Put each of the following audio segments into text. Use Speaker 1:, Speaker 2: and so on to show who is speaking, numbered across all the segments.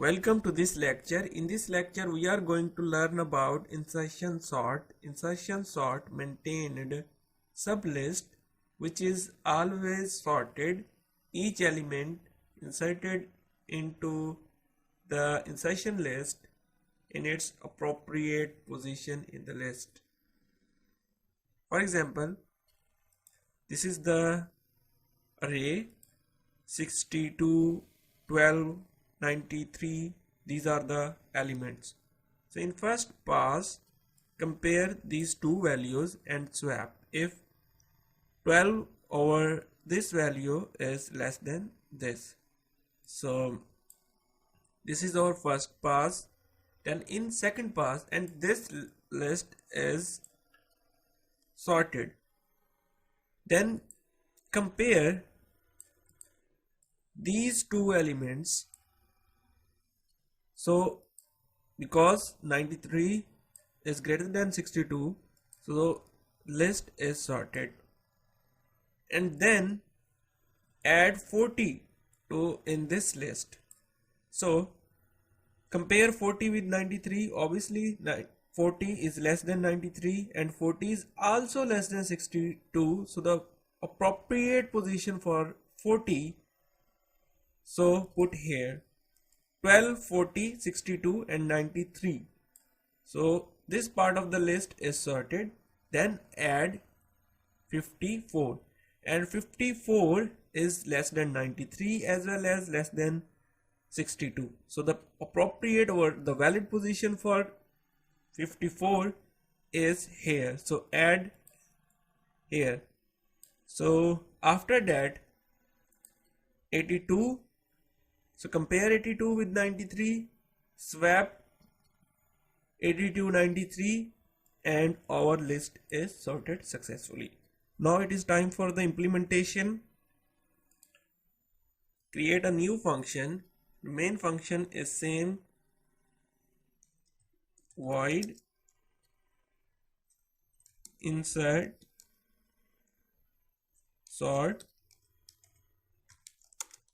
Speaker 1: Welcome to this lecture. In this lecture, we are going to learn about insertion sort. Insertion sort maintained sublist which is always sorted. Each element inserted into the insertion list in its appropriate position in the list. For example, this is the array 62, 12, 93. These are the elements. So in first pass, compare these two values and swap. If 12 over this value is less than this, so this is our first pass. Then in second pass, and this list is sorted, then compare these two elements. So because 93 is greater than 62, so list is sorted, and then add 40 to in this list. So compare 40 with 93. Obviously 40 is less than 93 and 40 is also less than 62, so the appropriate position for 40, so put here 12, 40, 62 and 93. So this part of the list is sorted. Then add 54, and 54 is less than 93 as well as less than 62. So the appropriate or the valid position for 54 is here. So add here. So after that 82. So compare 82 with 93, swap 82, 93, and our list is sorted successfully. Now it is time for the implementation. Create a new function. The main function is same, void insert sort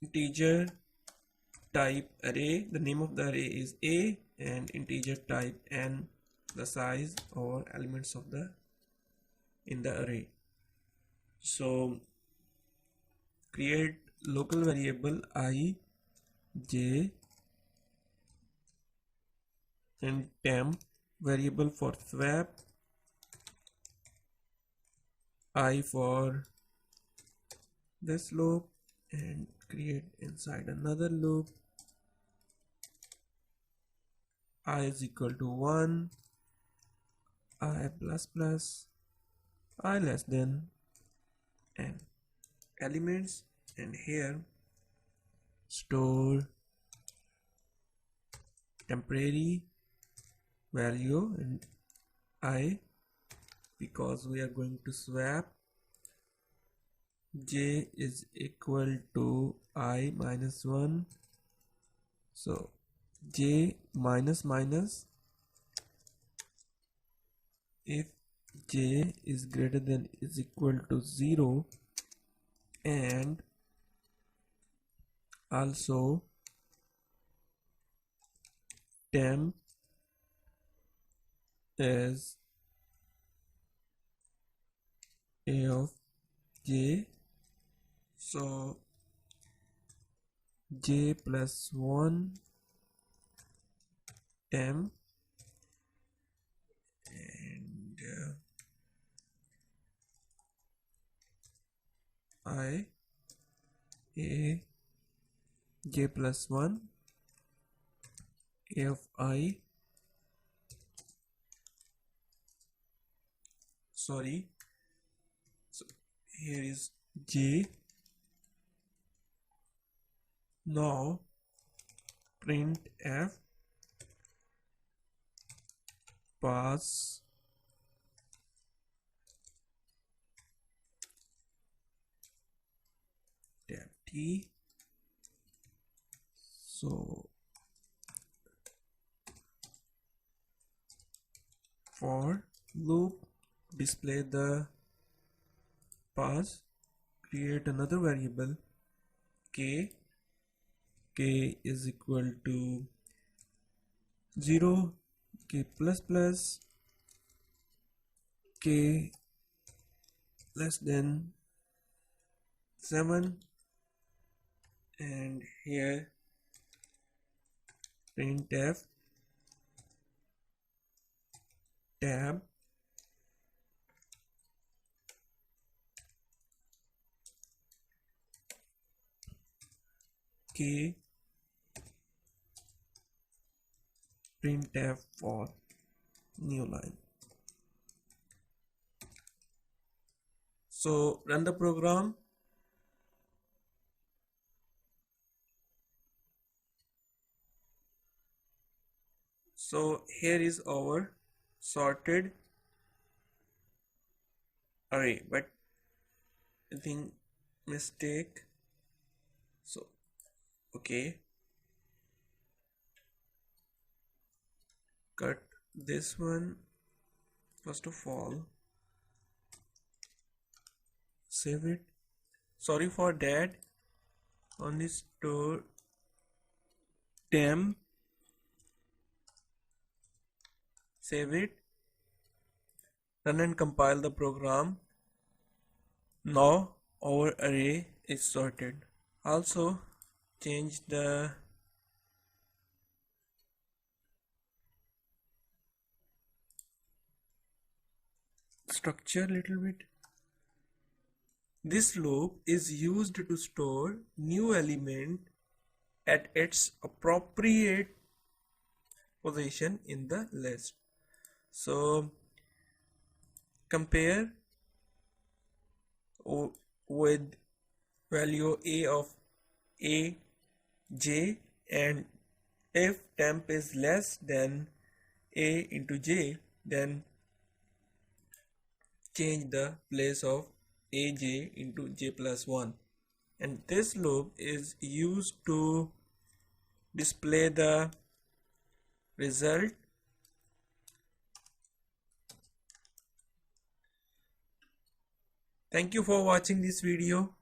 Speaker 1: integer type array. The name of the array is A, and integer type n, the size or elements of the in the array. So create local variable I, j, and temp variable for swap, I for this loop, and create inside another loop I is equal to 1, I plus plus, I less than n elements, and here store temporary value and I, because we are going to swap. J is equal to I minus 1, so j minus minus, if j is greater than is equal to 0, and also temp is a of j, so j plus 1 temp, and I a j plus 1 a of I, sorry, so here is j. Now print f pass tab t. So for loop display the pass, create another variable k, k is equal to 0 k plus plus k less than 7, and here printf tab k printf for new line. So run the program. So here is our sorted array, but I think mistake. So okay, cut this one first of all, save it. Sorry for that. On the store temp, save it, run and compile the program. Now our array is sorted. Also change the structure a little bit. This loop is used to store new element at its appropriate position in the list. So compare with value a of a j, and if temp is less than a into j, then change the place of aj into j plus 1, and this loop is used to display the result. Thank you for watching this video.